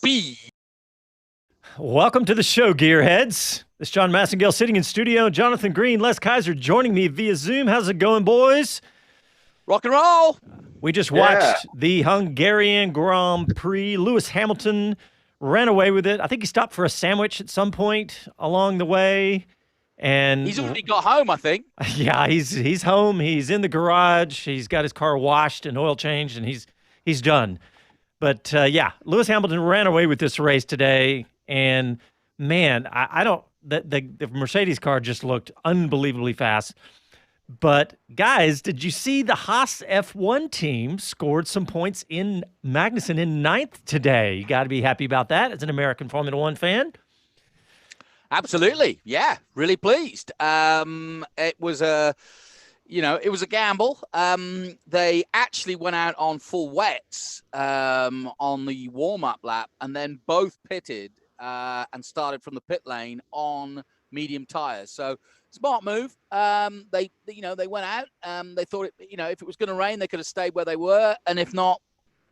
speed. Welcome to the show, Gearheads. This is John Massengale sitting in studio. Jonathan Green, Les Kaiser joining me via Zoom. How's it going, boys? Rock and roll. We just watched the Hungarian Grand Prix. Lewis Hamilton ran away with it. I think he stopped for a sandwich at some point along the way. And he's already got home, I think. Yeah, he's home. He's in the garage. He's got his car washed and oil changed, and he's done. But yeah, Lewis Hamilton ran away with this race today. And man, I don't. The Mercedes car just looked unbelievably fast. But guys, did you see the Haas F1 team scored some points in Magnussen in ninth today? You got to be happy about that as an American Formula One fan. Absolutely, yeah, really pleased. It was a gamble. They actually went out on full wets on the warm-up lap, and then both pitted and started from the pit lane on medium tires. So smart move. They went out. They thought if it was going to rain, they could have stayed where they were, and if not,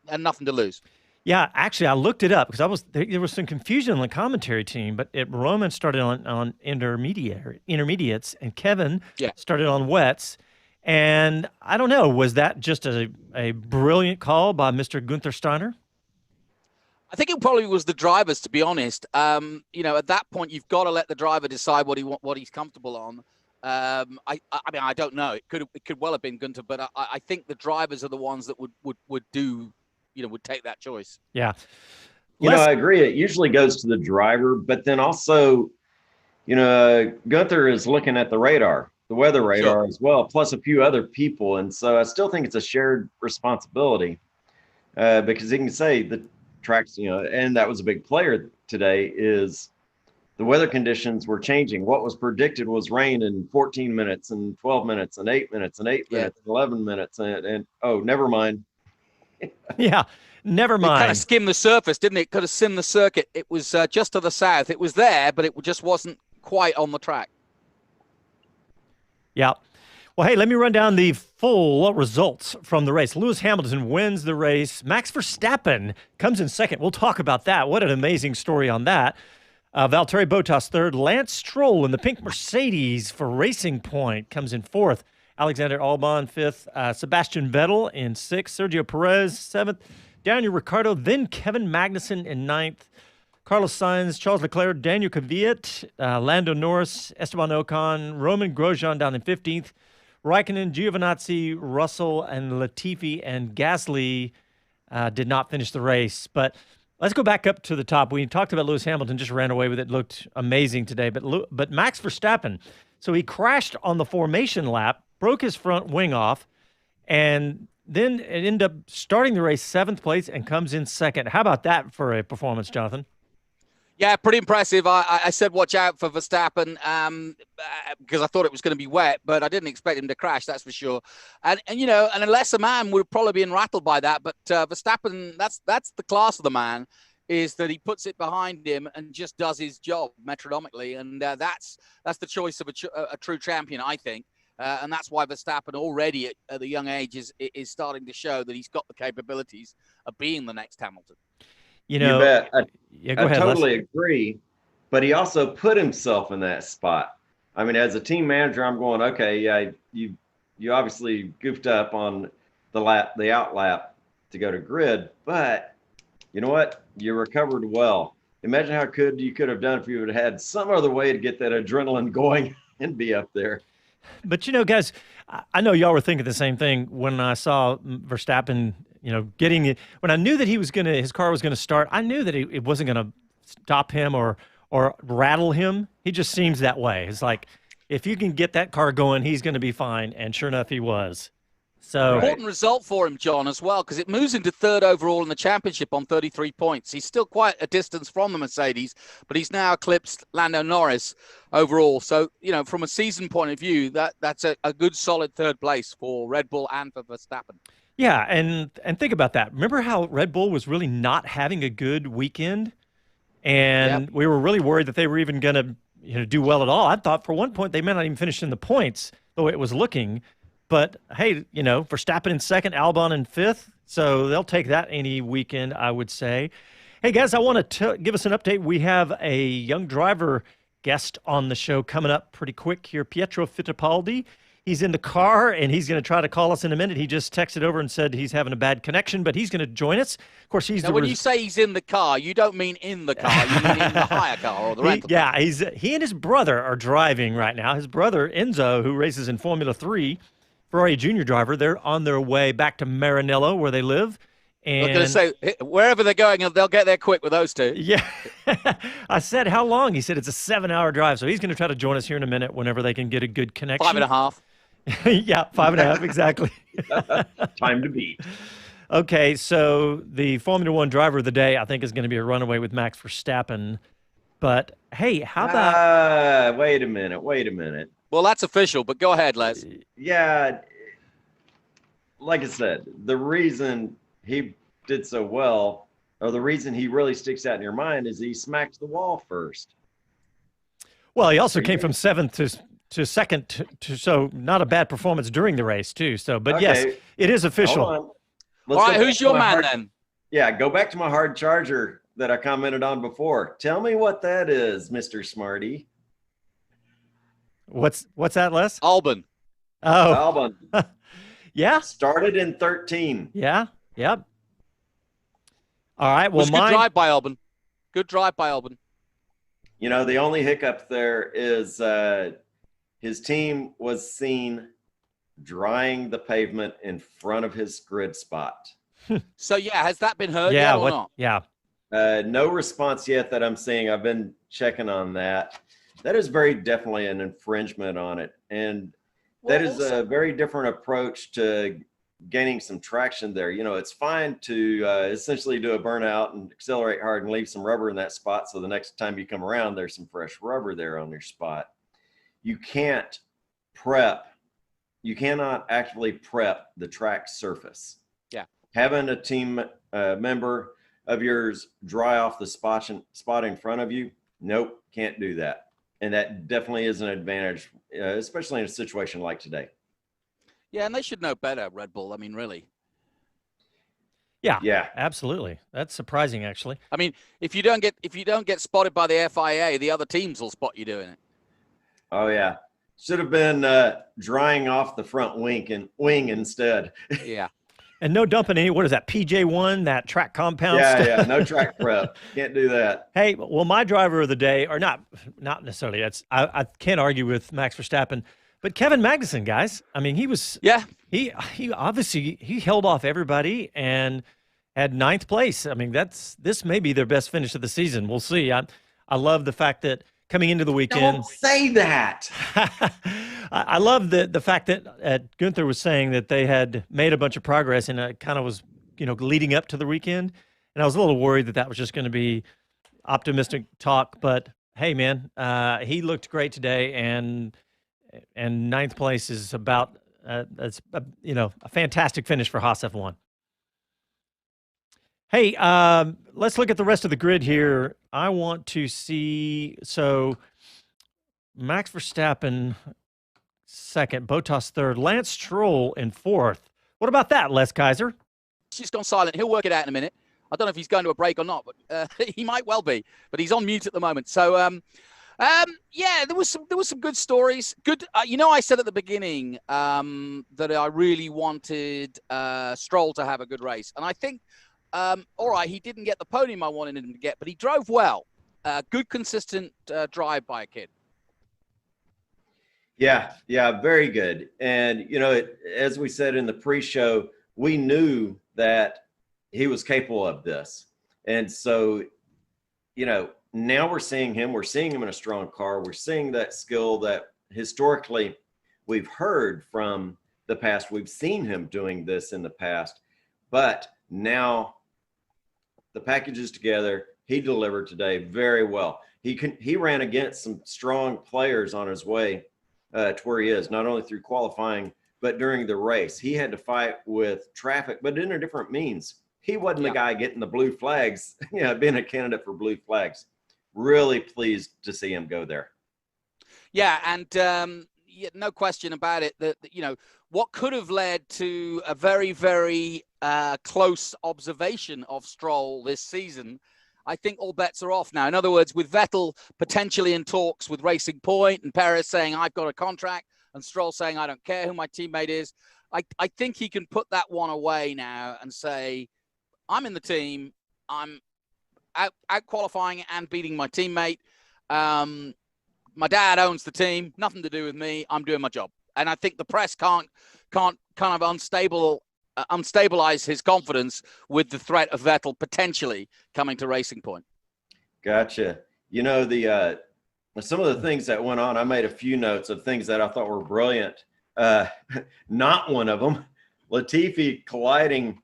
had nothing to lose. Yeah, actually, I looked it up because there was some confusion on the commentary team, but Roman started on intermediates, and Kevin started on wets. And I don't know, was that just a brilliant call by Mr. Gunther Steiner? I think it probably was the drivers, to be honest. At that point, you've got to let the driver decide what he's comfortable on. I mean, I don't know. It could well have been Gunther, but I think the drivers are the ones that would take that choice. Yeah. I agree. It usually goes to the driver, but then also, Gunther is looking at the radar, the weather radar as well, plus a few other people. And so I still think it's a shared responsibility because he can say the tracks, and that was a big player today, is the weather conditions were changing. What was predicted was rain in 14 minutes and 12 minutes and 8 minutes and 8 minutes, 11 minutes. And oh, never mind. Yeah, never mind. It kind of skimmed the surface, didn't it? Could have skimmed the circuit. It was just to the south. It was there, but it just wasn't quite on the track. Yeah. Well, hey, let me run down the full results from the race. Lewis Hamilton wins the race. Max Verstappen comes in second. We'll talk about that. What an amazing story on that. Valtteri Bottas third. Lance Stroll in the pink Mercedes for Racing Point comes in fourth. Alexander Albon fifth, Sebastian Vettel in sixth, Sergio Perez seventh, Daniel Ricciardo, then Kevin Magnussen in ninth, Carlos Sainz, Charles Leclerc, Daniel Kvyat, Lando Norris, Esteban Ocon, Roman Grosjean down in 15th, Raikkonen, Giovinazzi, Russell, and Latifi and Gasly did not finish the race. But let's go back up to the top. We talked about Lewis Hamilton, just ran away with it, looked amazing today. But Max Verstappen, so he crashed on the formation lap, broke his front wing off, and then it ended up starting the race 7th place and comes in second. How about that for a performance, Jonathan? Yeah, pretty impressive. I said watch out for Verstappen because I thought it was going to be wet, but I didn't expect him to crash, that's for sure. And a lesser man would have probably been rattled by that. But Verstappen, that's the class of the man, is that he puts it behind him and just does his job metronomically. And that's the choice of a true champion, I think. And that's why Verstappen already at the young age is starting to show that he's got the capabilities of being the next Hamilton. You bet. Go ahead, I totally agree. But he also put himself in that spot. I mean, as a team manager, I'm going, okay, yeah, you obviously goofed up on the out lap to go to grid, but you know what? You recovered well. Imagine how you could have done if you would have had some other way to get that adrenaline going and be up there. But, guys, I know y'all were thinking the same thing when I saw Verstappen, getting it. When I knew that his car was going to start, I knew that it wasn't going to stop him or rattle him. He just seems that way. It's like, if you can get that car going, he's going to be fine. And sure enough, he was. So important result for him, John, as well, because it moves into third overall in the championship on 33 points. He's still quite a distance from the Mercedes, but he's now eclipsed Lando Norris overall. So, from a season point of view, that's a good solid third place for Red Bull and for Verstappen. Yeah, and think about that. Remember how Red Bull was really not having a good weekend? And we were really worried that they were even going to do well at all. I thought for one point they may not even finish in the points, the way it was looking. But, hey, Verstappen in second, Albon in fifth. So they'll take that any weekend, I would say. Hey, guys, I want to give us an update. We have a young driver guest on the show coming up pretty quick here, Pietro Fittipaldi. He's in the car, and he's going to try to call us in a minute. He just texted over and said he's having a bad connection, but he's going to join us. Of course, he's now, when you say he's in the car, you don't mean in the car. You mean in the hire car or the rental car. Yeah, he and his brother are driving right now. His brother, Enzo, who races in Formula 3, Ferrari junior driver, they're on their way back to Maranello, where they live. And I'm going to say, wherever they're going, they'll get there quick with those two. Yeah. I said, how long? He said it's a 7-hour drive. So he's going to try to join us here in a minute whenever they can get a good connection. 5.5. Yeah, 5.5, exactly. Time to beat. Okay, so the Formula One driver of the day, I think, is going to be a runaway with Max Verstappen. But, hey, how about... Wait a minute. Well, that's official, but go ahead, Les. Yeah, like I said, the reason he did so well, or the reason he really sticks out in your mind, is he smacked the wall first. Well, he also came from 7th to 2nd, so not a bad performance during the race, too. So, but Okay. Yes, it is official. All right, who's your man then? Yeah, go back to my hard charger that I commented on before. Tell me what that is, Mr. Smarty. What's that, Les? Albon. Oh. Albon. Yeah. Started in 13. Yeah. Yep. All right. Well, Good drive by Albon. Good drive by Albon. You know, the only hiccup there is his team was seen drying the pavement in front of his grid spot. So, yeah, has that been heard yeah. yet or not? Yeah. No response yet that I'm seeing. I've been checking on that. That is very definitely an infringement on it. And that is a very different approach to gaining some traction there. You know, it's fine to essentially do a burnout and accelerate hard and leave some rubber in that spot, so the next time you come around, there's some fresh rubber there on your spot. You can't prep. You cannot actively prep the track surface. Yeah. Having a team member of yours dry off the spot in front of you, nope, can't do that. And that definitely is an advantage, especially in a situation like today. Yeah, and they should know better, Red Bull. I mean, really. Yeah, absolutely. That's surprising, actually. I mean, if you don't get spotted by the FIA, the other teams will spot you doing it. Oh yeah, should have been drying off the front wing instead. Yeah. And no dumping any. What is that? PJ1, that track compound stuff? Yeah, no track prep. Can't do that. Hey, well, my driver of the day, or not necessarily. That's I can't argue with Max Verstappen. But Kevin Magnussen, guys, I mean, he was he obviously he held off everybody and had 9th place. I mean, this may be their best finish of the season. We'll see. I love the fact that coming into the weekend. Don't say that. I love the fact that Gunther was saying that they had made a bunch of progress and it kind of was, leading up to the weekend. And I was a little worried that was just going to be optimistic talk. But hey, man, he looked great today, and 9th place is about that's a fantastic finish for Haas F1. Hey, let's look at the rest of the grid here. I want to see, so Max Verstappen 2nd, Bottas 3rd, Lance Stroll in 4th. What about that, Les Kaiser? She's gone silent. He'll work it out in a minute. I don't know if he's going to a break or not, but he might well be. But he's on mute at the moment. So, yeah, there was some good stories. Good, I said at the beginning that I really wanted Stroll to have a good race, and I think. All right, he didn't get the podium I wanted him to get, but he drove well. Good, consistent drive by a kid. Yeah, very good. And, as we said in the pre-show, we knew that he was capable of this. And so, now we're seeing him in a strong car. We're seeing that skill that historically we've heard from the past. We've seen him doing this in the past, but now the package is together. He delivered today very well. He ran against some strong players on his way to where he is, not only through qualifying, but during the race. He had to fight with traffic, but in a different means. He wasn't the guy getting the blue flags, being a candidate for blue flags. Really pleased to see him go there. Yeah, and no question about it that, what could have led to a very, very close observation of Stroll this season I think all bets are off now. In other words, with Vettel potentially in talks with Racing Point and Perez saying, I've got a contract, and Stroll saying, I don't care who my teammate is, I think he can put that one away now and say, I'm in the team. I'm out qualifying and beating my teammate. My dad owns the team. Nothing to do with me. I'm doing my job. And I think the press can't kind of unstabilize his confidence with the threat of Vettel potentially coming to Racing Point. Gotcha. You know, some of the things that went on, I made a few notes of things that I thought were brilliant. Not one of them, Latifi colliding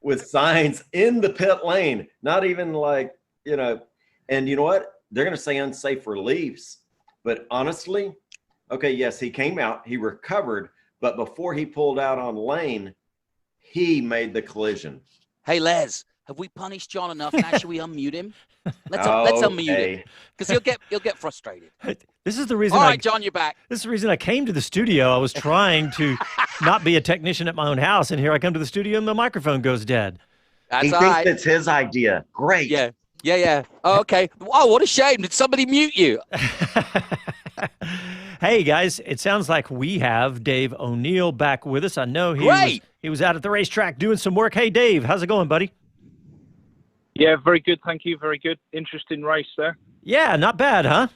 with signs in the pit lane, not even like, you know, and you know what? They're going to say unsafe reliefs. But honestly, okay, yes, he came out, he recovered, but before he pulled out on lane, he made the collision. Hey, Les, have we punished John enough? Now should we unmute him? Let's unmute him because he'll get frustrated. This is the reason. All right, John, you're back. This is the reason I came to the studio. I was trying to not be a technician at my own house, and here I come to the studio, and the microphone goes dead. That's he thinks it's his idea. Great. Yeah. Oh, okay. Oh, what a shame. Did somebody mute you? Hey, guys, it sounds like we have Dave O'Neill back with us. I know he was out at the racetrack doing some work. Hey, Dave, how's it going, buddy? Yeah, very good. Thank you. Very good. Interesting race there. Yeah, not bad, huh?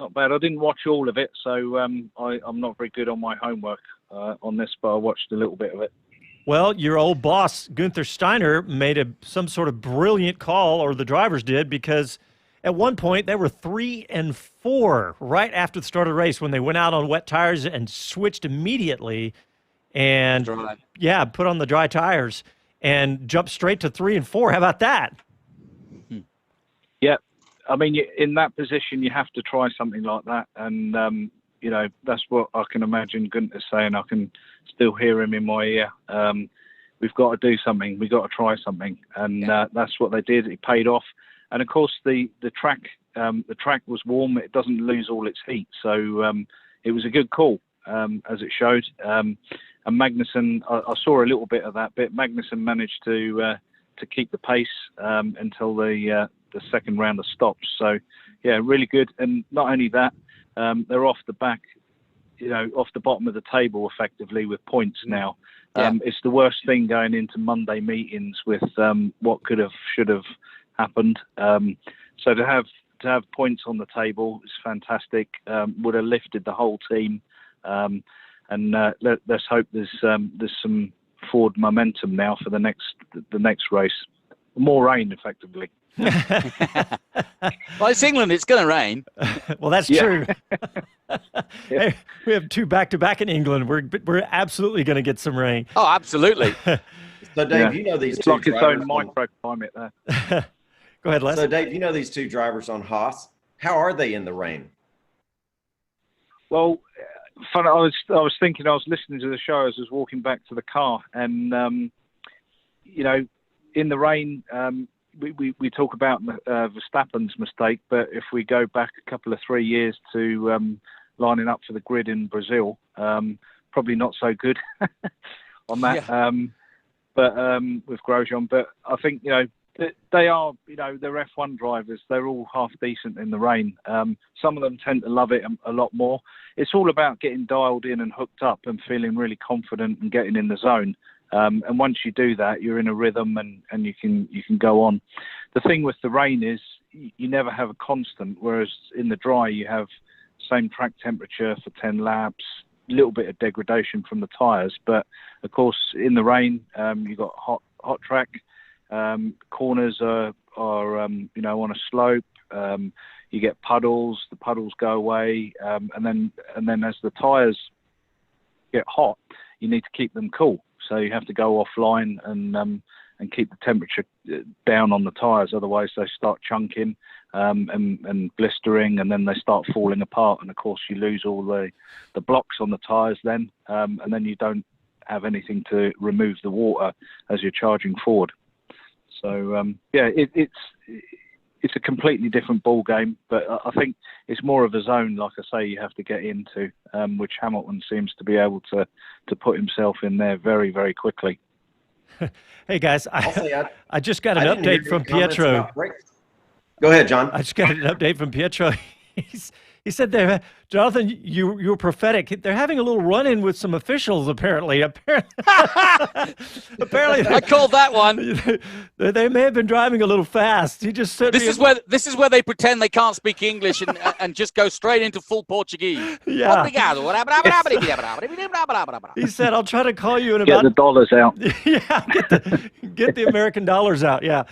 Not bad. I didn't watch all of it, so I'm not very good on my homework on this, but I watched a little bit of it. Well, your old boss, Gunther Steiner, made some sort of brilliant call, or the drivers did, because at one point they were 3 and 4 right after the start of the race when they went out on wet tires and switched immediately and put on the dry tires and jumped straight to 3 and 4. How about that? Yeah, I mean, in that position, you have to try something like that, and you know, that's what I can imagine Gunther saying. I can still hear him in my ear. We've got to do something. We've got to try something, and that's what they did. It paid off, and of course the track was warm. It doesn't lose all its heat, so it was a good call, as it showed. And Magnussen, I saw a little bit of that bit. Magnussen managed to keep the pace until the second round of stops. So yeah, really good. And not only that, they're off the back, you know, off the bottom of the table effectively with points now. It's the worst thing going into Monday meetings with what should have happened. So to have points on the table is fantastic. Would have lifted the whole team. And let's hope there's some forward momentum now for the next race. More rain, effectively. Well, it's England. It's going to rain. Well, that's true. Hey, we have 2 back-to-back in England. We're absolutely going to get some rain. Oh, absolutely. So, Dave, you know these it's two like drivers. It's own microclimate there. Go ahead, Les. So, Dave, you know these 2 drivers on Haas. How are they in the rain? Well, fun. I was thinking. I was listening to the show as I was walking back to the car, and you know, in the rain. We talk about Verstappen's mistake, but if we go back a couple of 3 years to lining up for the grid in Brazil, probably not so good on that. Yeah. But with Grosjean, but I think, you know, they are, you know, they're F1 drivers. They're all half decent in the rain. Some of them tend to love it a lot more. It's all about getting dialed in and hooked up and feeling really confident and getting in the zone. And once you do that, you're in a rhythm and you can go on. The thing with the rain is you never have a constant, whereas in the dry you have same track temperature for 10 laps, a little bit of degradation from the tyres. But of course, in the rain, you've got hot track. Corners are you know, on a slope. You get puddles. The puddles go away, and then as the tyres get hot, you need to keep them cool. So you have to go offline and keep the temperature down on the tyres. Otherwise, they start chunking and blistering, and then they start falling apart. And of course, you lose all the blocks on the tyres then, and then you don't have anything to remove the water as you're charging forward. So yeah, it's a completely different ball game, but I think it's more of a zone, like I say, you have to get into, which Hamilton seems to be able to put himself in there very, very quickly. Hey, guys, I'll say I just got an I didn't hear update your from comments Pietro. about brakes. Go ahead, John. I just got an update from Pietro. He said there, Jonathan, you were prophetic. They're having a little run-in with some officials, apparently. Apparently, I called that one. they may have been driving a little fast. He just said This is where they pretend they can't speak English and just go straight into full Portuguese. Yeah. Obrigado. He said, "I'll try to call you in Get about the dollars out. yeah, get the American dollars out." Yeah.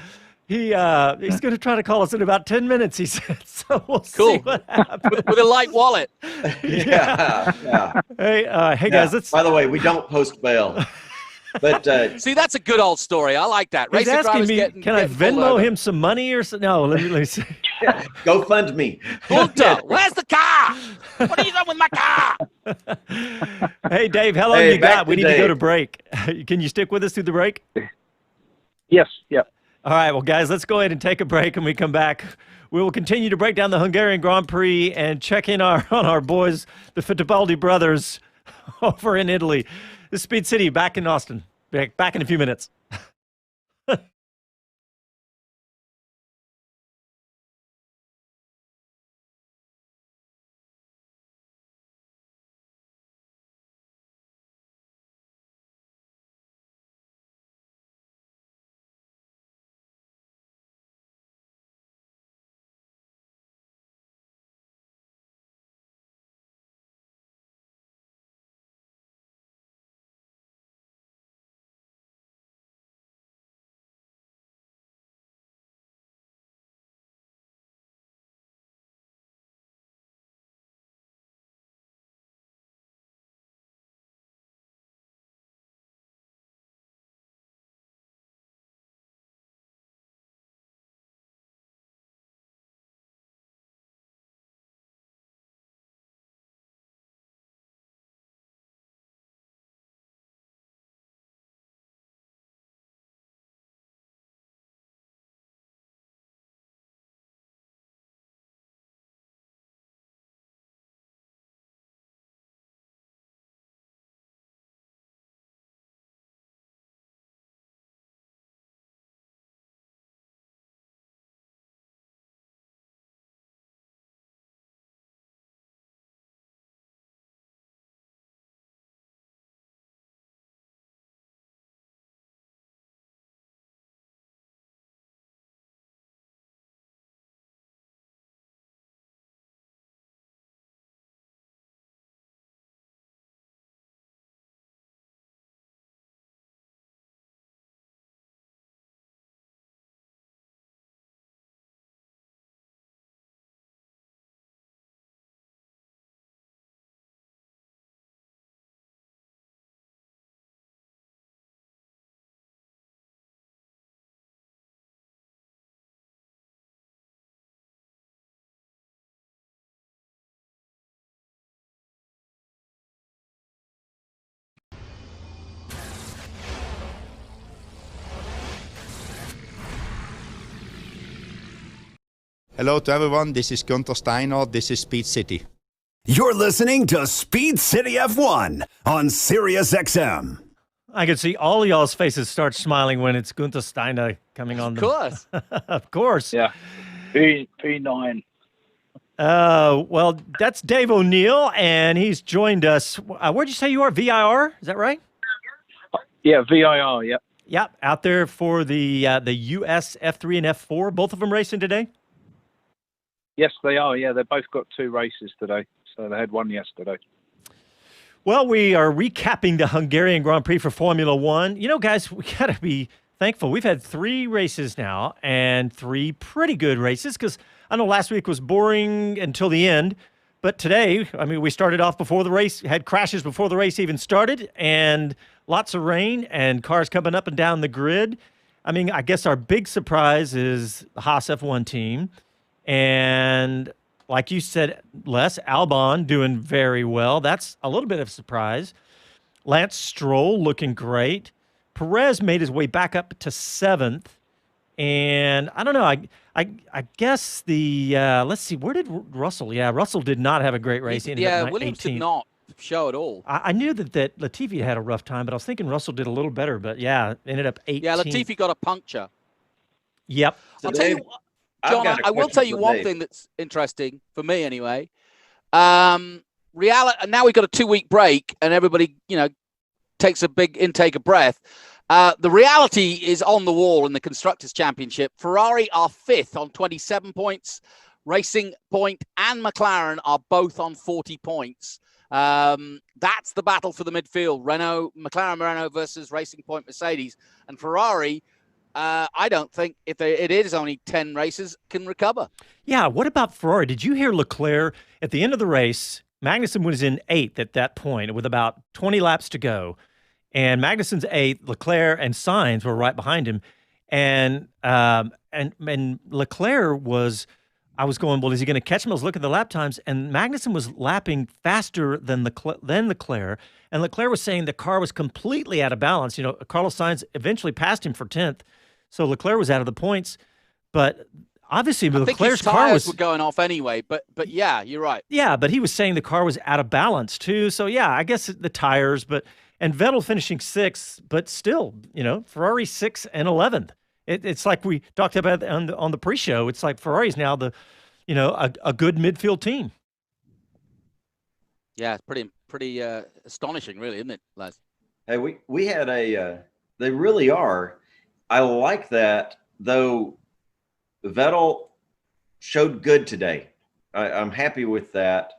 He's going to try to call us in about 10 minutes, he said. So we'll see what happens. With a light wallet. Yeah. Hey, guys, let's. By the way, we don't post bail. But See, that's a good old story. I like that. He's Racing asking drivers me, can I getting pulled Venmo over. him some money or something? No, let me see. go fund me. Gunter, where's the car? What are you doing with my car? Hey, Dave, how long Hey, you back got? to We need to go Dave. to break. Can you stick with us through the break? Yes, yeah. All right, well, guys, let's go ahead and take a break. When we come back, we will continue to break down the Hungarian Grand Prix and check in on our boys, the Fittipaldi brothers, over in Italy. This is Speed City back in Austin. Back in a few minutes. Hello to everyone, this is Gunther Steiner, this is Speed City. You're listening to Speed City F1 on Sirius XM. I can see all y'all's faces start smiling when it's Gunther Steiner coming on. Of course. Of course. Yeah. P9. Well, that's Dave O'Neill, and he's joined us. Where'd you say you are? VIR? Is that right? Yeah, VIR, yeah. Yep, out there for the US F3 and F4. Both of them racing today? Yes, they are. Yeah, they've both got 2 races today. So they had one yesterday. Well, we are recapping the Hungarian Grand Prix for Formula One. You know, guys, we got to be thankful. We've had 3 races now and 3 pretty good races because I know last week was boring until the end. But today, I mean, we started off before the race, had crashes before the race even started, and lots of rain and cars coming up and down the grid. I mean, I guess our big surprise is the Haas F1 team. And like you said, Les, Albon doing very well. That's a little bit of a surprise. Lance Stroll looking great. Perez made his way back up to 7th. And I don't know. I guess the let's see, where did Russell? Yeah, Russell did not have a great race. He ended up Williams 18th. did not. show at all. I knew that Latifi had a rough time, but I was thinking Russell did a little better. But yeah, ended up 18. Yeah, Latifi got a puncture. Yep. So I'll tell you, John, I will tell you one thing that's interesting for me anyway. Reality. Now we've got a 2-week break, and everybody, takes a big intake of breath. The reality is on the wall in the Constructors' Championship. Ferrari are 5th on 27 points. Racing Point and McLaren are both on 40 points. That's the battle for the midfield. McLaren Renault versus Racing Point Mercedes. And Ferrari, I don't think, if it is only 10 races, can recover. Yeah, what about Ferrari? Did you hear Leclerc at the end of the race? Magnussen was in 8th at that point with about 20 laps to go. And Magnussen's 8th, Leclerc and Sainz were right behind him. And Leclerc was, I was going, well, is he going to catch him? I was looking at the lap times, and Magnussen was lapping faster than Leclerc. And Leclerc was saying the car was completely out of balance. Carlos Sainz eventually passed him for 10th. So Leclerc was out of the points. But obviously, Leclerc's car was were going off anyway. But yeah, you're right. Yeah, but he was saying the car was out of balance too. So yeah, I guess the tires, and Vettel finishing 6th, but still, Ferrari 6th and 11th. It's like we talked about on the pre-show. It's like Ferrari's now a good midfield team. Yeah, it's pretty astonishing, really, isn't it, Les? Hey, we had they really are. I like that, though. Vettel showed good today. I'm happy with that.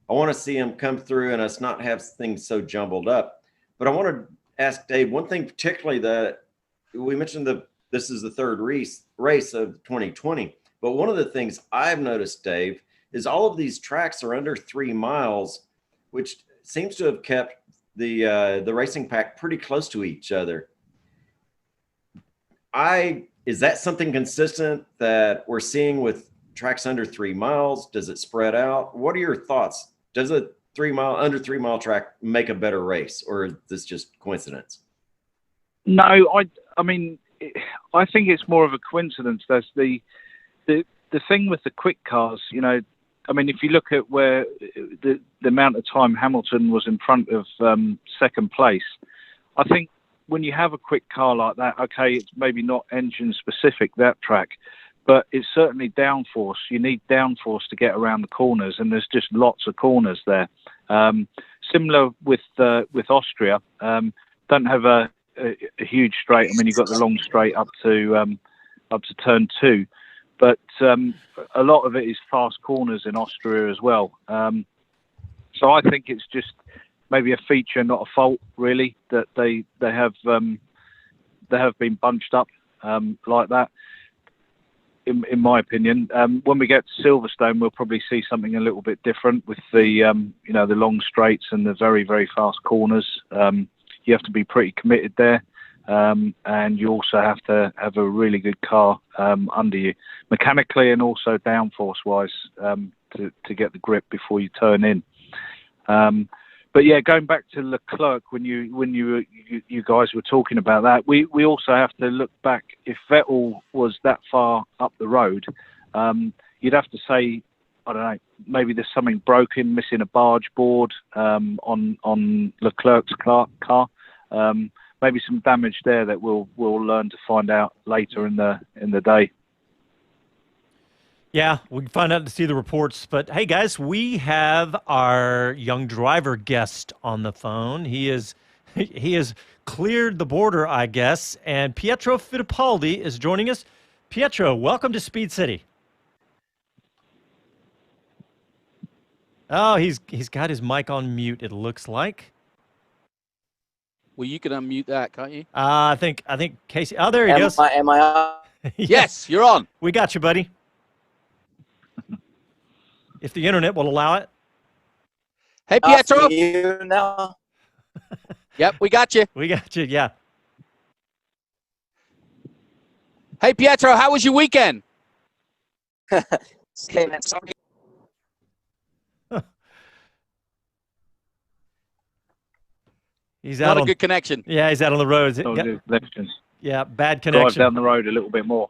I want to see him come through and us not have things so jumbled up. But I want to ask Dave one thing particularly that we mentioned this is the third race of 2020. But one of the things I've noticed, Dave, is all of these tracks are under 3 miles, which seems to have kept the racing pack pretty close to each other. Is that something consistent that we're seeing with tracks under 3 miles? Does it spread out? What are your thoughts? Does a under 3 mile track make a better race, or is this just coincidence? No, I mean, I think it's more of a coincidence. There's the thing with the quick cars, I mean, if you look at where the amount of time Hamilton was in front of second place, I think when you have a quick car like that, okay, it's maybe not engine specific, that track, but it's certainly downforce. You need downforce to get around the corners, and there's just lots of corners there. Similar with Austria, don't have a huge straight. I mean, you've got the long straight up to turn 2, but a lot of it is fast corners in Austria as well. So I think it's just maybe a feature, not a fault, really, that they have been bunched up like that. In my opinion, when we get to Silverstone, we'll probably see something a little bit different with the the long straights and the very, very fast corners. You have to be pretty committed there, and you also have to have a really good car under you, mechanically and also downforce wise, to get the grip before you turn in. But yeah, going back to Leclerc, when you guys were talking about that, we also have to look back. If Vettel was that far up the road, you'd have to say, I don't know, maybe there's something broken, missing a barge board on Leclerc's car. Maybe some damage there that we'll learn to find out later in the day. Yeah, we can find out to see the reports. But hey, guys, we have our young driver guest on the phone. He has cleared the border, I guess, and Pietro Fittipaldi is joining us. Pietro, welcome to Speed City. Oh, he's got his mic on mute, it looks like. Well, you can unmute that, can't you? I think Casey. Oh, there he goes. Am I on? Yes, you're on. We got you, buddy. If the internet will allow it. Hey, Pietro. You now? Yep, we got you. We got you, yeah. Hey, Pietro, how was your weekend? He's Not a good connection. Yeah, he's out on the road. Yeah, bad connection. Drive down the road a little bit more.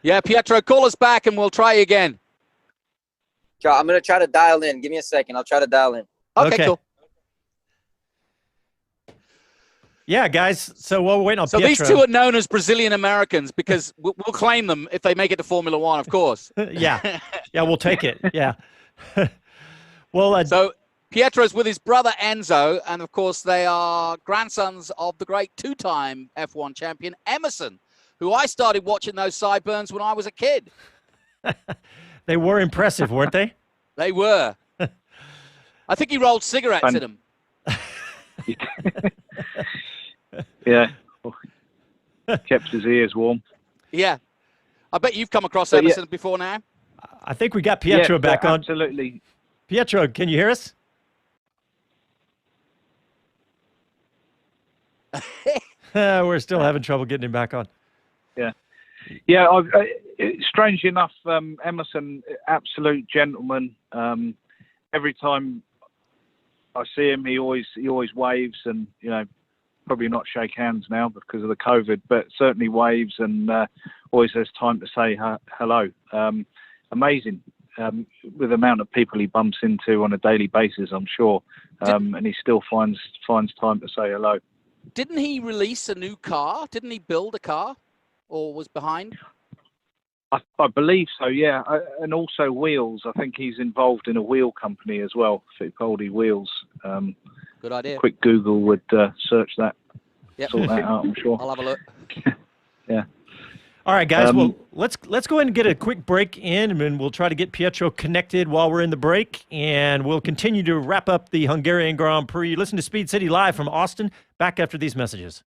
Yeah, Pietro, call us back and we'll try again. I'm going to try to dial in. Give me a second. I'll try to dial in. Okay, cool. Yeah, guys. So while we're waiting on So Pietro, these two are known as Brazilian Americans because we'll claim them if they make it to Formula One, of course. yeah, we'll take it. Yeah. Well, so Pietro's with his brother Enzo, and of course they are grandsons of the great two-time F1 champion Emerson, who I started watching those sideburns when I was a kid. They were impressive, weren't they? They were. I think he rolled cigarettes in them. Yeah. Kept his ears warm. Yeah. I bet you've come across Emerson before now. I think we got Pietro back on. Absolutely. Pietro, can you hear us? We're still having trouble getting him back on. Yeah. Yeah, strangely enough, Emerson, absolute gentleman. Every time I see him, he always waves, and probably not shake hands now because of the COVID, but certainly waves and always has time to say hello. Amazing with the amount of people he bumps into on a daily basis, I'm sure, and he still finds time to say hello. Didn't he release a new car? Didn't he build a car, or was behind? I believe so, yeah. And also wheels. I think he's involved in a wheel company as well, Fittipaldi Wheels. Good idea. Quick Google would search that, sort that out, I'm sure. I'll have a look. Yeah. All right, guys. Well, let's go ahead and get a quick break in, and then we'll try to get Pietro connected while we're in the break, and we'll continue to wrap up the Hungarian Grand Prix. Listen to Speed City live from Austin. Back after these messages.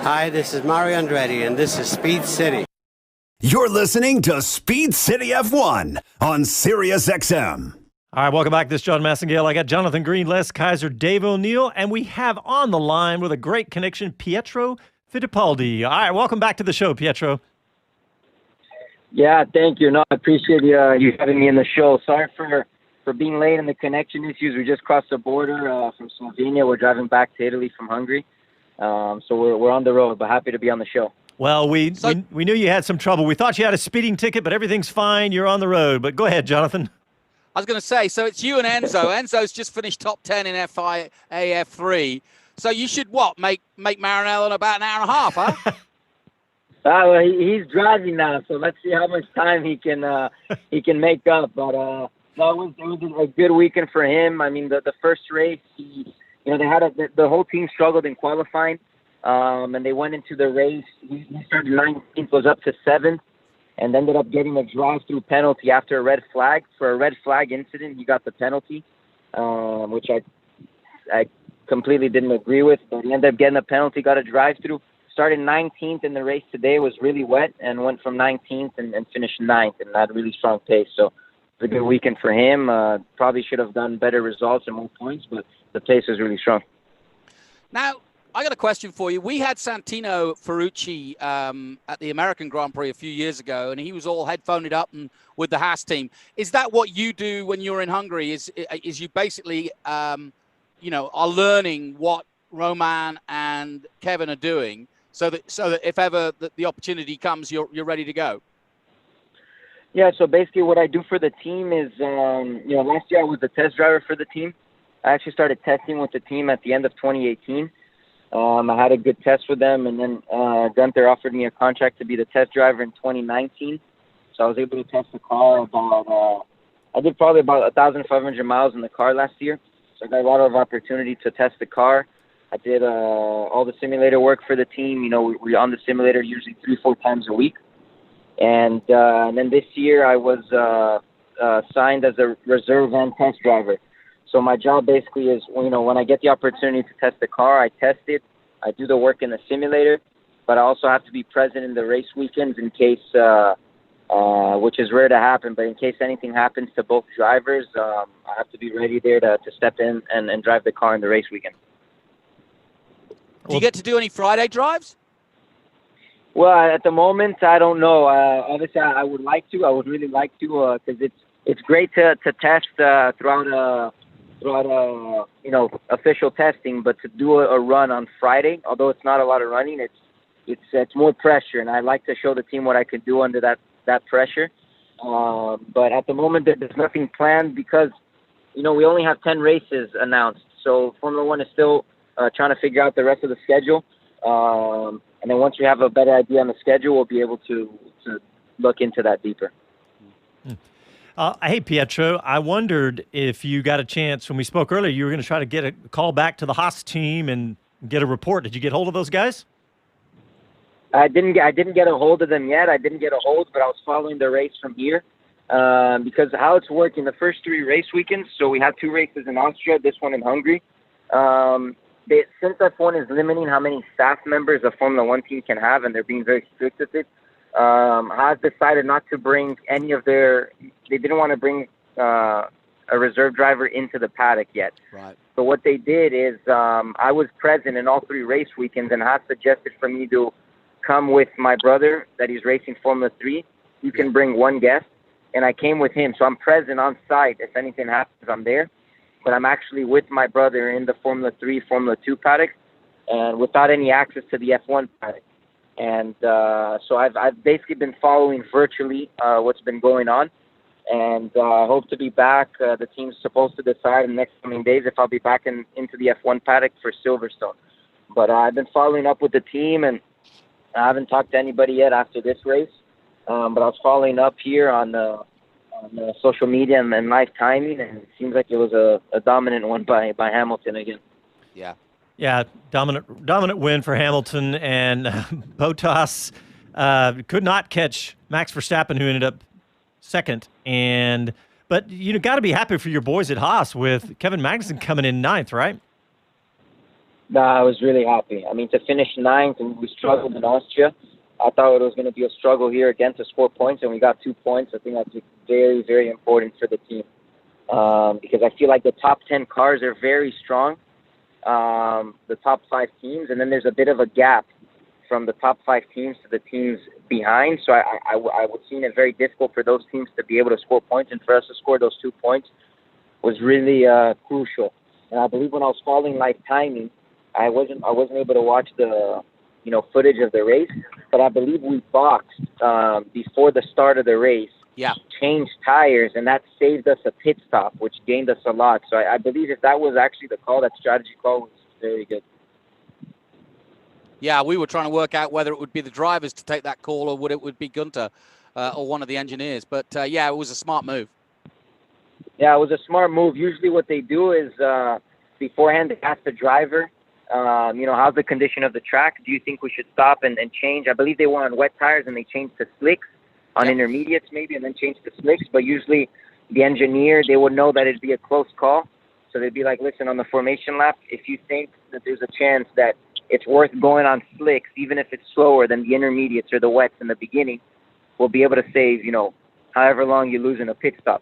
Hi, this is Mario Andretti, and this is Speed City. You're listening to Speed City F1 on Sirius XM. All right, welcome back. This is John Massengale. I got Jonathan Green, Les Kaiser, Dave O'Neill, and we have on the line with a great connection, Pietro Fittipaldi. All right, welcome back to the show, Pietro. Yeah, thank you. No, I appreciate you having me in the show. Sorry for being late in the connection issues. We just crossed the border from Slovenia. We're driving back to Italy from Hungary. So we're on the road, but happy to be on the show. Well, we knew you had some trouble. We thought you had a speeding ticket, but everything's fine. You're on the road. But go ahead, Jonathan. I was going to say, so it's you and Enzo. Enzo's just finished top 10 in FI AF3. So you should make Maranello in about an hour and a half, huh? Well, he's driving now, so let's see how much time he can make up. But it was a good weekend for him. I mean, the first race, they had the whole team struggled in qualifying, and they went into the race. He started 19th, was up to 7th, and ended up getting a drive-through penalty after a red flag. For a red flag incident, he got the penalty, which I completely didn't agree with. But he ended up getting a penalty, got a drive-through. Started 19th in the race today, was really wet, and went from 19th and finished 9th, and had a really strong pace. So it's a good weekend for him. Probably should have done better results and more points, but the pace was really strong. Now, I got a question for you. We had Santino Ferrucci at the American Grand Prix a few years ago, and he was all headphoned up and with the Haas team. Is that what you do when you're in Hungary? Is you basically, are learning what Roman and Kevin are doing, so that if ever the opportunity comes, you're ready to go? Yeah, so basically what I do for the team is, last year I was the test driver for the team. I actually started testing with the team at the end of 2018. I had a good test with them, and then Gunther offered me a contract to be the test driver in 2019. So I was able to test the car I did probably about 1,500 miles in the car last year. So I got a lot of opportunity to test the car. I did all the simulator work for the team. We're on the simulator usually 3-4 times a week. And then this year I was signed as a reserve and test driver. So my job basically is, when I get the opportunity to test the car, I test it. I do the work in the simulator, but I also have to be present in the race weekends in case, which is rare to happen, but in case anything happens to both drivers, I have to be ready there to step in and drive the car in the race weekend. Do you get to do any Friday drives? Well, at the moment, I don't know. Obviously, I would like to. I would really like to, because it's great to test throughout official testing, but to do a run on Friday, although it's not a lot of running, it's more pressure, and I like to show the team what I can do under that pressure. But at the moment, there's nothing planned because, we only have 10 races announced. So Formula One is still trying to figure out the rest of the schedule. And then once we have a better idea on the schedule, we'll be able to look into that deeper. Hey, Pietro, I wondered if you got a chance, when we spoke earlier, you were going to try to get a call back to the Haas team and get a report. Did you get hold of those guys? I didn't get a hold of them yet. I didn't get a hold, but I was following the race from here. Because how it's working, the first 3 race weekends, so we had 2 races in Austria, this one in Hungary. Since F1 is limiting how many staff members a Formula One team can have, and they're being very strict with it, Haas decided not to bring they didn't want to bring a reserve driver into the paddock yet. Right. So what they did is, I was present in all 3 race weekends, and Haas suggested for me to come with my brother that he's racing Formula 3. You can bring one guest, and I came with him. So I'm present on site. If anything happens, I'm there. But I'm actually with my brother in the Formula 3, Formula 2 paddock, and without any access to the F1 paddock. And so I've basically been following virtually what's been going on, and I hope to be back. The team's supposed to decide in the next coming days if I'll be back into the F1 paddock for Silverstone. But I've been following up with the team, and I haven't talked to anybody yet after this race. But I was following up here on social media and live timing, and it seems like it was a dominant one by Hamilton again. Yeah, dominant win for Hamilton, and Bottas could not catch Max Verstappen, who ended up second. But you got to be happy for your boys at Haas with Kevin Magnussen coming in 9th, right? No, I was really happy. I mean, to finish 9th, and we struggled in Austria. I thought it was going to be a struggle here again to score points, and we got 2 points. I think that's very, very important for the team because I feel like the top 10 cars are very strong, the top 5 teams, and then there's a bit of a gap from the top 5 teams to the teams behind. So I would seem it very difficult for those teams to be able to score points, and for us to score those 2 points was really crucial. And I believe when I was following live timing, I wasn't able to watch the footage of the race, but I believe we boxed before the start of the race changed tires, and that saved us a pit stop, which gained us a lot. So I believe if that was actually the call, that strategy call was very good. Yeah, we were trying to work out whether it would be the drivers to take that call or would be Gunter or one of the engineers. But yeah, it was a smart move. Yeah, it was a smart move. Usually what they do is beforehand they ask the driver, how's the condition of the track? Do you think we should stop and change? I believe they were on wet tires and they changed to slicks on intermediates maybe and then changed to slicks. But usually the engineer, they would know that it'd be a close call. So they'd be like, listen, on the formation lap, if you think that there's a chance that it's worth going on slicks, even if it's slower than the intermediates or the wets in the beginning, we'll be able to save, however long you lose in a pit stop.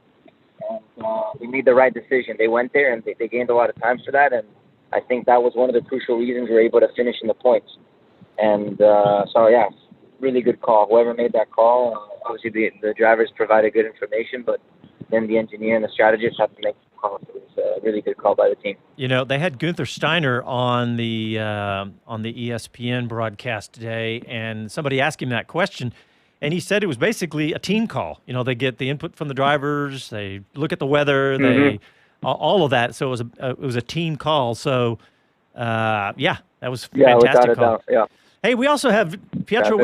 And they made the right decision. They went there and they gained a lot of time for that. And I think that was one of the crucial reasons we were able to finish in the points. And really good call. Whoever made that call, obviously the drivers provided good information, but then the engineer and the strategist have to make the call. So it was a really good call by the team. They had Gunther Steiner on the ESPN broadcast today, and somebody asked him that question, and he said it was basically a team call. They get the input from the drivers, they look at the weather, they all of that. So it was a team call. So that was a fantastic call. Yeah. Hey, we also have Pietro.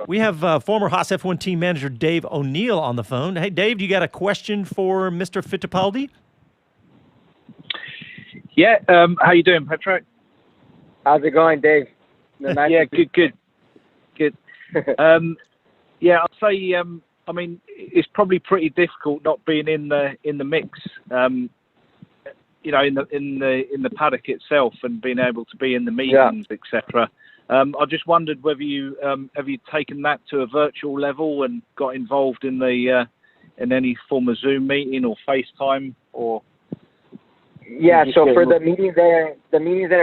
We have former Haas F1 team manager Dave O'Neill on the phone. Hey, Dave, you got a question for Mr. Fittipaldi? Yeah. How you doing, Pietro? How's it going, Dave? Yeah, good. I'd say. It's probably pretty difficult not being in the mix. In the paddock itself and being able to be in the meetings, etc. I just wondered whether you have you taken that to a virtual level and got involved in in any form of Zoom meeting or FaceTime or. Yeah, so for the meetings that are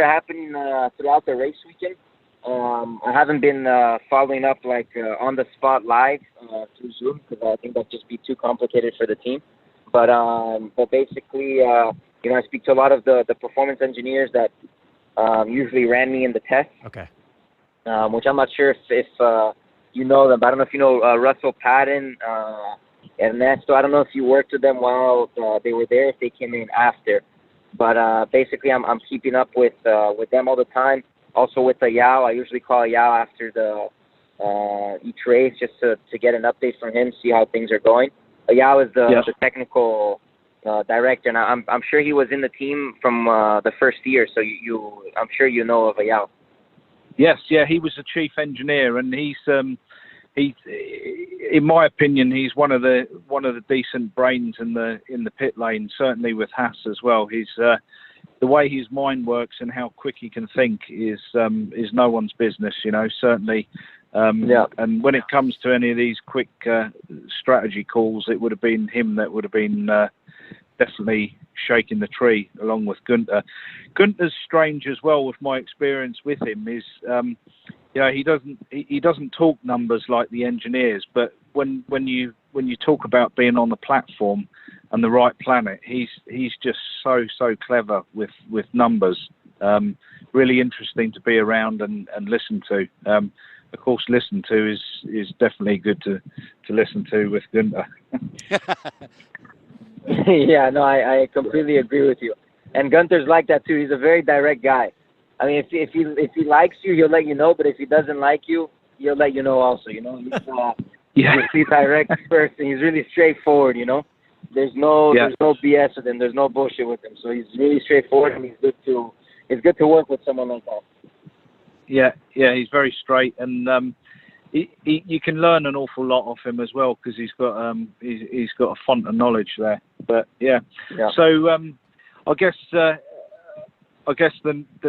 happening throughout the race weekend, I haven't been following up on the spot live through Zoom because I think that'd just be too complicated for the team. But basically, I speak to a lot of the performance engineers that usually ran me in the test. Okay. Which I'm not sure if you know them, but I don't know if you know Russell Patton, Ernesto. I don't know if you worked with them while they were there, if they came in after. But basically, I'm keeping up with them all the time. Also with Ayao, I usually call Ayao after each race just to get an update from him, see how things are going. Ayao is the technical director, and I'm sure he was in the team from the first year. So I'm sure you know of Ayao. Yes, he was the chief engineer, and he's in my opinion, he's one of the decent brains in the pit lane. Certainly with Haas as well. He's the way his mind works and how quick he can think is no one's business. Certainly. And when it comes to any of these quick strategy calls, it would have been him that would have been definitely shaking the tree along with Gunter. Gunter's strange as well with my experience with him is, he doesn't talk numbers like the engineers, but when you talk about being on the platform and the right planet, he's just so clever with numbers. Really interesting to be around and listen to. Of course, listen to is definitely good to listen to with Gunter. Yeah, no, I completely agree with you. And Gunter's like that too. He's a very direct guy. I mean, if he likes you, he'll let you know. But if he doesn't like you, he'll let you know also. He's he's a really direct person. He's really straightforward. There's no BS with him. There's no bullshit with him. So he's really straightforward, and it's good to work with someone like that. Yeah, he's very straight, and you can learn an awful lot off him as well because he's got a font of knowledge there. But yeah. So I guess the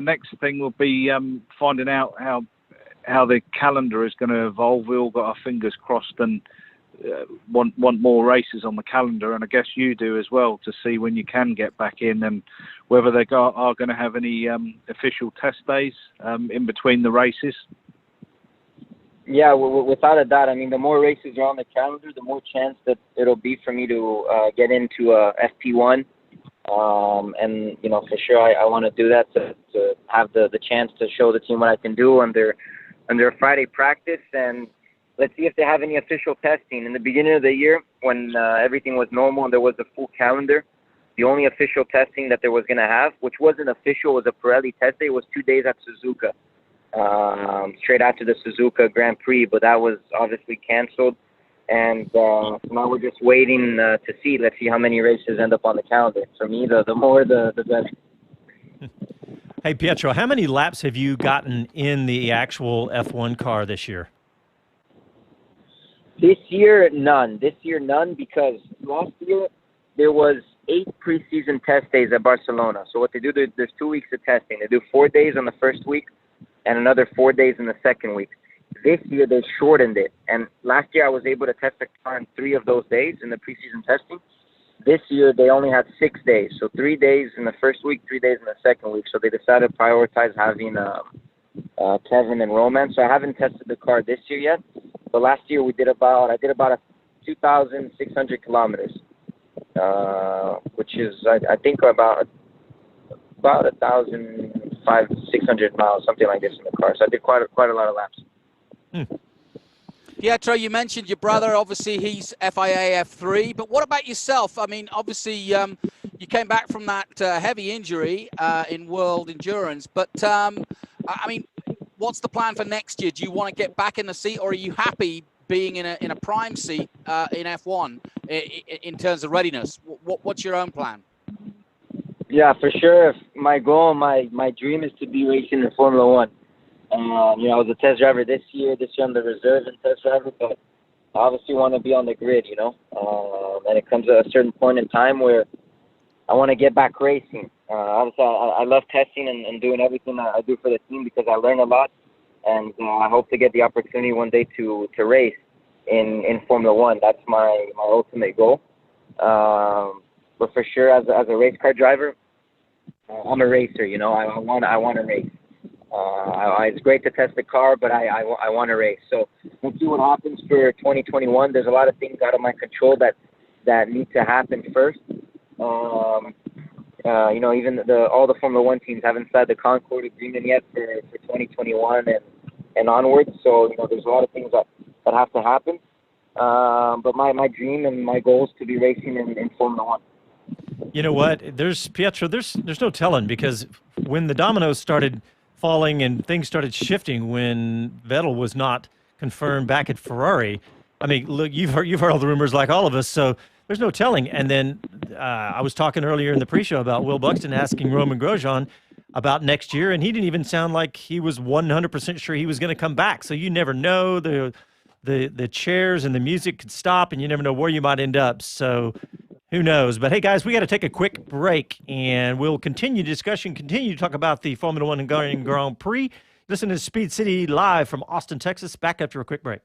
next thing will be finding out how the calendar is going to evolve. We all got our fingers crossed and want more races on the calendar, and I guess you do as well, to see when you can get back in and whether they are going to have any official test days in between the races. Yeah, without a doubt. I mean, the more races are on the calendar, the more chance that it'll be for me to get into FP1. And for sure, I want to do that to have the chance to show the team what I can do under a Friday practice. And let's see if they have any official testing. In the beginning of the year, when everything was normal and there was a full calendar, the only official testing that there was going to have, which wasn't official, was a Pirelli test day, was 2 days at Suzuka, straight after the Suzuka Grand Prix, but that was obviously canceled. And so now we're just waiting to see. Let's see how many races end up on the calendar. For me, the more, the better. Hey, Pietro, how many laps have you gotten in the actual F1 car this year? This year, none. This year, none, because last year there was 8 preseason test days at Barcelona. So what they do, there's 2 weeks of testing. They do 4 days on the first week and another 4 days in the second week. This year, they shortened it. And last year, I was able to test the car in 3 of those days in the preseason testing. This year, they only had 6 days. So 3 days in the first week, 3 days in the second week. So they decided to prioritize having Kevin and Roman. So I haven't tested the car this year yet. But last year, I did about 2,600 kilometers, which is, I think, about 1,500-600 miles, something like this in the car. So I did quite a lot of laps. Pietro, you mentioned your brother. Obviously, he's FIA F3. But what about yourself? I mean, obviously, you came back from that heavy injury in World Endurance. But, I mean, what's the plan for next year? Do you want to get back in the seat, or are you happy being in a prime seat in F1 in terms of readiness? What's your own plan? Yeah, for sure. My goal, my dream is to be racing in Formula One. I was a test driver this year I'm the reserve and test driver, but I obviously want to be on the grid, and it comes at a certain point in time where I want to get back racing. Obviously, I love testing and doing everything I do for the team because I learn a lot, and I hope to get the opportunity one day to race in Formula One. That's my ultimate goal. But for sure, as a race car driver, I'm a racer. I want to race. It's great to test the car, but I want to race. So we'll see what happens for 2021. There's a lot of things out of my control that need to happen first. Even all the Formula One teams haven't signed the Concord agreement yet for 2021 and onwards. So there's a lot of things that have to happen. But my dream and my goal is to be racing in Formula One. You know what? Pietro, there's no telling, because when the dominoes started falling and things started shifting when Vettel was not confirmed back at Ferrari. I mean, look, you've heard all the rumors like all of us, so there's no telling. And then I was talking earlier in the pre-show about Will Buxton asking Roman Grosjean about next year, and he didn't even sound like he was 100% sure he was going to come back. So you never know. The chairs and the music could stop, and you never know where you might end up. So who knows? But hey, guys, we got to take a quick break, and we'll continue to talk about the Formula One Hungarian Grand Prix. Listen to Speed City live from Austin, Texas. Back after a quick break.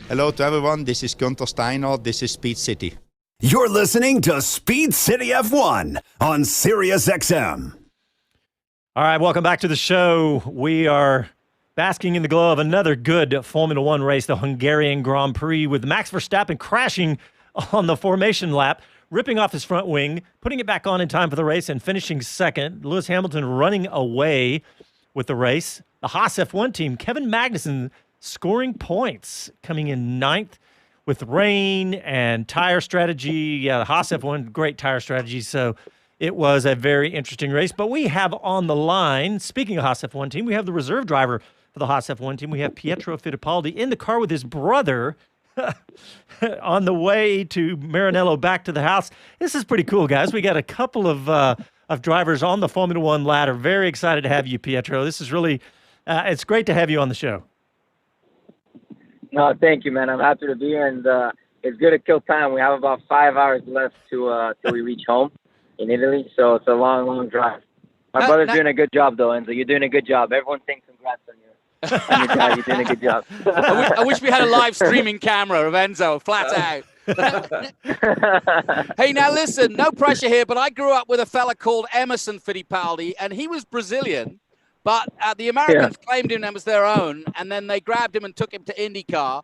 Hello to everyone. This is Gunther Steiner. This is Speed City. You're listening to Speed City F1 on Sirius XM. All right, welcome back to the show. We are basking in the glow of another good Formula One race, the Hungarian Grand Prix, with Max Verstappen crashing on the formation lap, ripping off his front wing, putting it back on in time for the race, and finishing second. Lewis Hamilton running away with the race. The Haas F1 team, Kevin Magnussen scoring points, coming in ninth with rain and tire strategy. Yeah, the Haas F1, great tire strategy. So it was a very interesting race. But we have on the line, speaking of Haas F1 team, we have the reserve driver for the Haas F1 team. We have Pietro Fittipaldi in the car with his brother on the way to Maranello back to the house. This is pretty cool, guys. We got a couple of drivers on the Formula One ladder. Very excited to have you, Pietro. This is really, it's great to have you on the show. No, thank you, man. I'm happy to be here, and it's good to kill time. We have about 5 hours left till we reach home in Italy, so it's a long, long drive. My brother's doing a good job, though, Enzo. You're doing a good job. Everyone's saying congrats on your drive. You're doing a good job. I wish we had a live streaming camera of Enzo, flat out. Hey, now listen, no pressure here, but I grew up with a fella called Emerson Fittipaldi, and he was Brazilian. But the Americans claimed him as their own, and then they grabbed him and took him to IndyCar.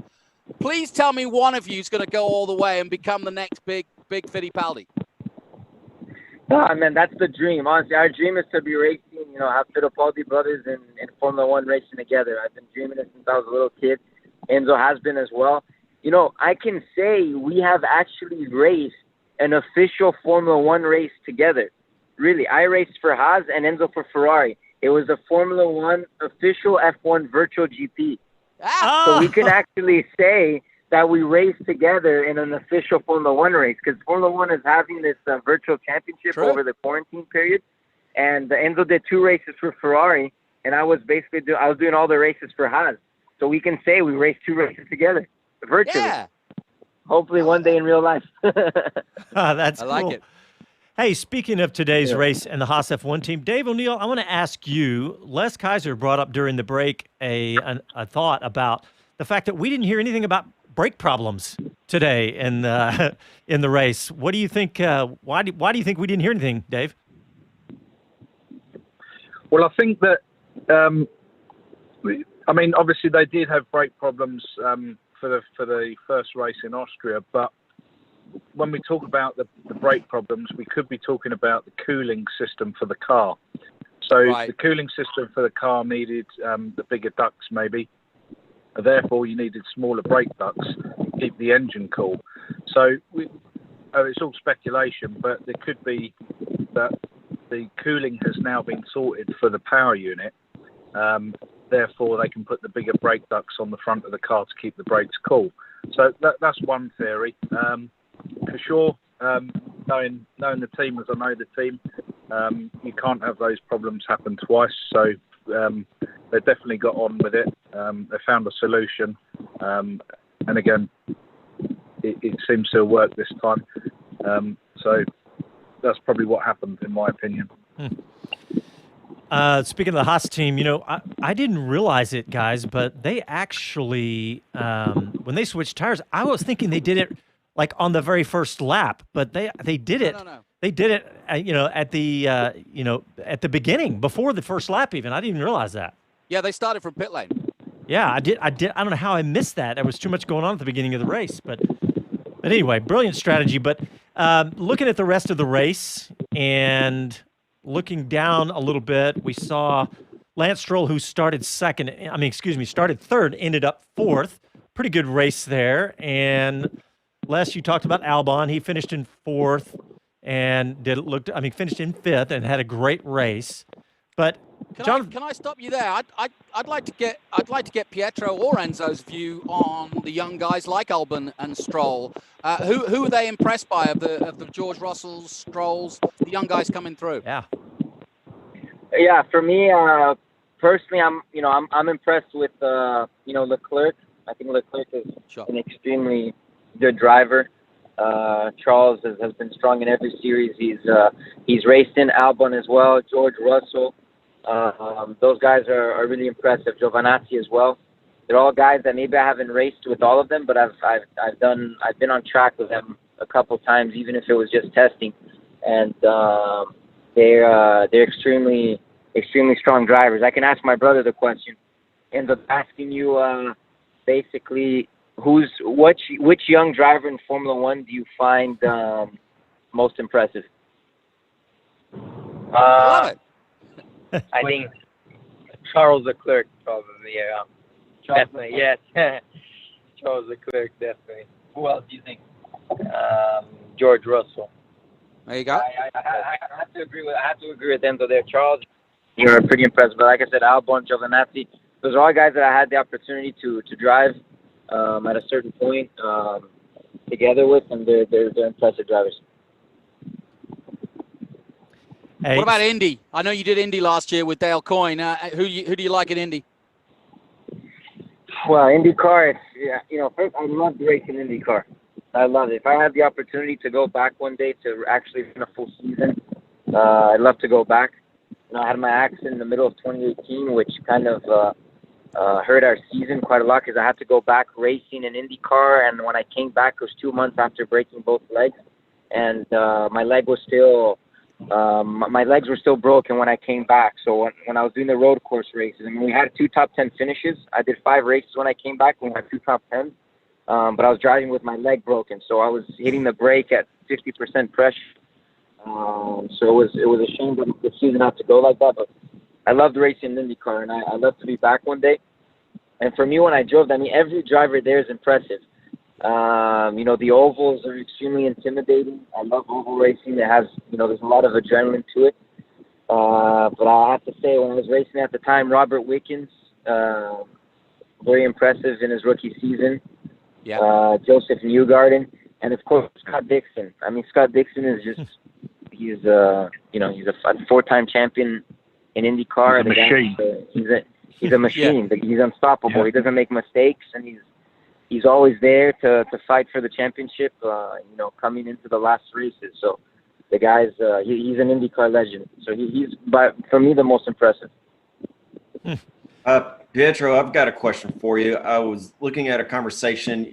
Please tell me one of you is going to go all the way and become the next big Fittipaldi. Oh, man, that's the dream. Honestly, our dream is to be racing, have Fittipaldi brothers in Formula One racing together. I've been dreaming it since I was a little kid. Enzo has been as well. I can say we have actually raced an official Formula One race together. Really, I raced for Haas and Enzo for Ferrari. It was a Formula One official F1 virtual GP. So we can actually say that we raced together in an official Formula One race, because Formula One is having this virtual championship over the quarantine period. And Enzo did 2 races for Ferrari, and I was doing all the races for Haas. So we can say we raced 2 races together virtually. Yeah. Hopefully one day in real life. That's I cool. like it. Hey, speaking of today's race and the Haas F1 team, Dave O'Neill, I want to ask you, Les Kaiser brought up during the break a thought about the fact that we didn't hear anything about brake problems today in the race. What do you think? Why do you think we didn't hear anything, Dave? Well, I think that, obviously they did have brake problems for the first race in Austria, but when we talk about the brake problems, we could be talking about the cooling system for the car. So the cooling system for the car needed the bigger ducts, maybe. Therefore, you needed smaller brake ducts to keep the engine cool. So it's all speculation, but there could be that the cooling has now been sorted for the power unit. Therefore, they can put the bigger brake ducts on the front of the car to keep the brakes cool. So that's one theory. For sure, knowing the team as I know the team, you can't have those problems happen twice. So they definitely got on with it. They found a solution, and again, it seems to have worked this time. So that's probably what happened, in my opinion. Speaking of the Haas team, I didn't realize it, guys, but they actually, when they switched tires, I was thinking they did it like on the very first lap, but they did it. No. They did it, at the beginning, before the first lap. Even I didn't even realize that. Yeah, they started from pit lane. Yeah, I did. I don't know how I missed that. There was too much going on at the beginning of the race, but anyway, brilliant strategy. But looking at the rest of the race and looking down a little bit, we saw Lance Stroll, who started third, ended up fourth. Pretty good race there. And Les, you talked about Albon. He finished in fourth and finished in fifth and had a great race. But can I stop you there? I'd like to get Pietro or Enzo's view on the young guys like Albon and Stroll. Who are they impressed by of the George Russells, Strolls, the young guys coming through? Yeah, for me personally, I'm impressed with Leclerc. I think Leclerc is an extremely good driver. Charles has been strong in every series he's raced in. Albon as well, George Russell. Those guys are really impressive. Giovinazzi as well. they're all guys that maybe I haven't raced with all of them, but I've been on track with them a couple times, even if it was just testing. And they're extremely strong drivers. I can ask my brother the question, ends up asking you basically which young driver in Formula One do you find most impressive? I love it. I think Charles Leclerc probably. Definitely, yes. Charles Leclerc, definitely. Who else do you think? George Russell. There you go. I have to agree with Enzo there. Charles, you're pretty impressive. But like I said, Albon, Giovinazzi, those are all guys that I had the opportunity to drive at a certain point together with, and they're impressive drivers. Hey, What about Indy? I know you did Indy last year with Dale Coyne. Who do you like in Indy? Well, IndyCar, first I love racing IndyCar. I love it. If I had the opportunity to go back one day to actually run a full season, I'd love to go back. I had my accident in the middle of 2018, which kind of hurt our season quite a lot because I had to go back racing in IndyCar, and when I came back, it was 2 months after breaking both legs, and my legs were still broken when I came back. So when I was doing the road course races, I mean, we had 2 top 10 finishes. I did 5 races when I came back. We had 2 top 10s, but I was driving with my leg broken, so I was hitting the brake at 50% pressure. So it was a shame that the season had to go like that. But I loved racing in IndyCar, and I love to be back one day. And for me, when I drove, I mean, every driver there is impressive. The ovals are extremely intimidating. I love oval racing. It has, there's a lot of adrenaline to it. But I have to say, when I was racing at the time, Robert Wickens, very impressive in his rookie season. Yeah. Joseph Newgarden, and of course Scott Dixon. I mean, Scott Dixon is just he's a 4-time champion in IndyCar. He's a machine. Yeah. He's unstoppable. Yeah. He doesn't make mistakes, and he's always there to fight for the championship, coming into the last races. So the guy's, he's an IndyCar legend. So he's, for me, the most impressive. Pietro, I've got a question for you. I was looking at a conversation,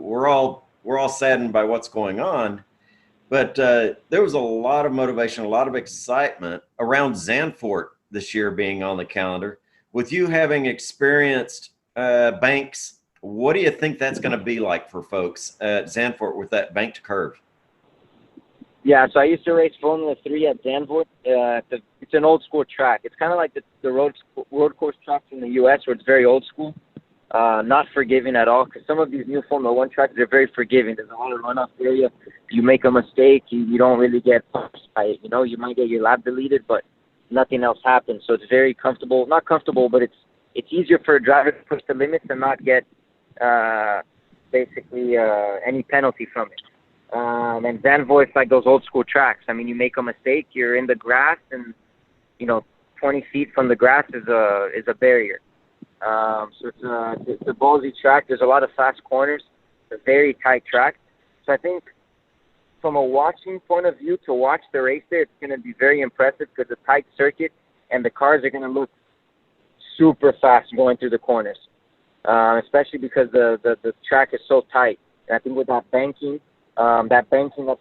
we're all saddened by what's going on, but there was a lot of motivation, a lot of excitement around Zandvoort this year being on the calendar. With you having experienced banks, what do you think that's going to be like for folks at Zandvoort with that banked curve? Yeah, so I used to race Formula 3 at Zandvoort. It's an old school track. It's kind of like the road course tracks in the U.S. where it's very old school, not forgiving at all. Because some of these new Formula 1 tracks, they're very forgiving. There's a lot of runoff area. You make a mistake, you don't really get punched by it. You might get your lap deleted, but nothing else happens. So it's very comfortable. Not comfortable, but it's easier for a driver to push the limits and not get any penalty from it. And Zandvoort's like those old school tracks. I mean, you make a mistake, you're in the grass, and 20 feet from the grass is a barrier. So it's a ballsy track. There's a lot of fast corners. It's a very tight track. So I think from a watching point of view, to watch the race there, it's going to be very impressive because it's a tight circuit, and the cars are going to look super fast going through the corners, especially because the track is so tight. And I think with that banking that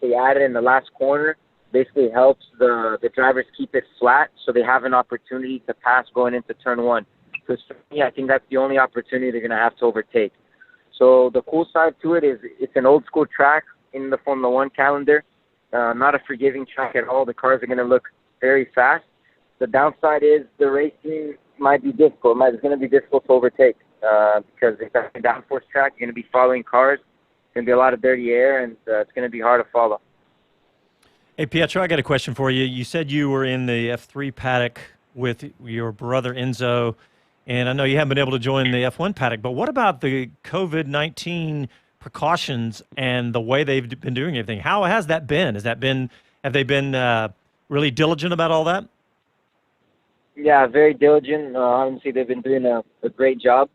they added in the last corner basically helps the drivers keep it flat so they have an opportunity to pass going into turn 1. Because for me, I think that's the only opportunity they're going to have to overtake. So the cool side to it is it's an old school track in the Formula 1 calendar, not a forgiving track at all. The cars are going to look very fast. The downside is the racing might be difficult. It's going to be difficult to overtake because it's a downforce track. You're going to be following cars. It's going to be a lot of dirty air, and it's going to be hard to follow. Hey, Pietro, I got a question for you. You said you were in the F3 paddock with your brother Enzo, and I know you haven't been able to join the F1 paddock, but what about the COVID-19 precautions and the way they've been doing everything? How has that been? Have they been really diligent about all that? Yeah, very diligent. Honestly, they've been doing a great job.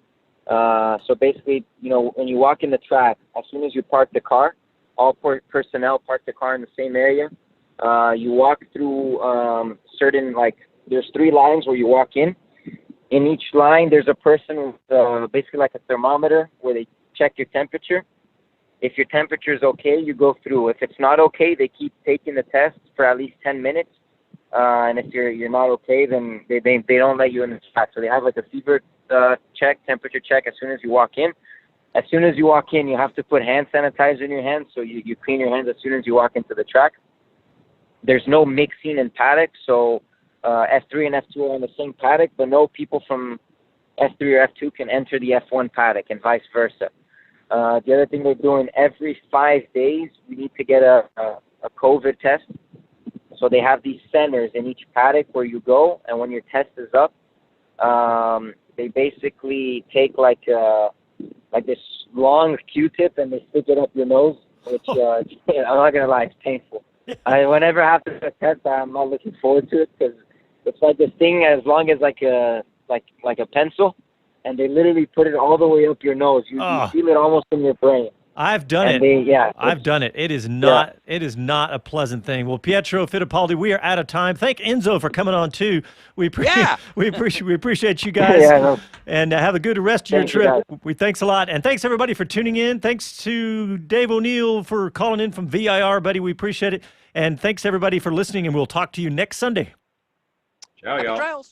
So basically, when you walk in the track, as soon as you park the car, all personnel park the car in the same area. You walk through certain, there's 3 lines where you walk in, In each line, there's a person with basically like a thermometer where they check your temperature. If your temperature is okay, you go through. If it's not okay, they keep taking the test for at least 10 minutes. And if you're not okay, then they don't let you in the track. So they have like a fever check, temperature check as soon as you walk in. As soon as you walk in, you have to put hand sanitizer in your hands. So you clean your hands as soon as you walk into the track. There's no mixing in paddock. So F3 and F2 are in the same paddock, but no people from F3 or F2 can enter the F1 paddock and vice versa. The other thing they're doing, every 5 days, we need to get a COVID test. So they have these centers in each paddock where you go, and when your test is up, they basically take like this long Q-tip and they stick it up your nose, which I'm not gonna lie, it's painful. Whenever I have to do a test, I'm not looking forward to it because it's like this thing as long as like a pencil, and they literally put it all the way up your nose. You feel it almost in your brain. I've done it. I've done it. It is not. Yeah. It is not a pleasant thing. Well, Pietro Fittipaldi, we are out of time. Thank Enzo for coming on too. We appreciate you guys. And have a good rest of your trip. Thanks a lot, and thanks everybody for tuning in. Thanks to Dave O'Neill for calling in from VIR, buddy. We appreciate it, and thanks everybody for listening. And we'll talk to you next Sunday. Ciao, y'all.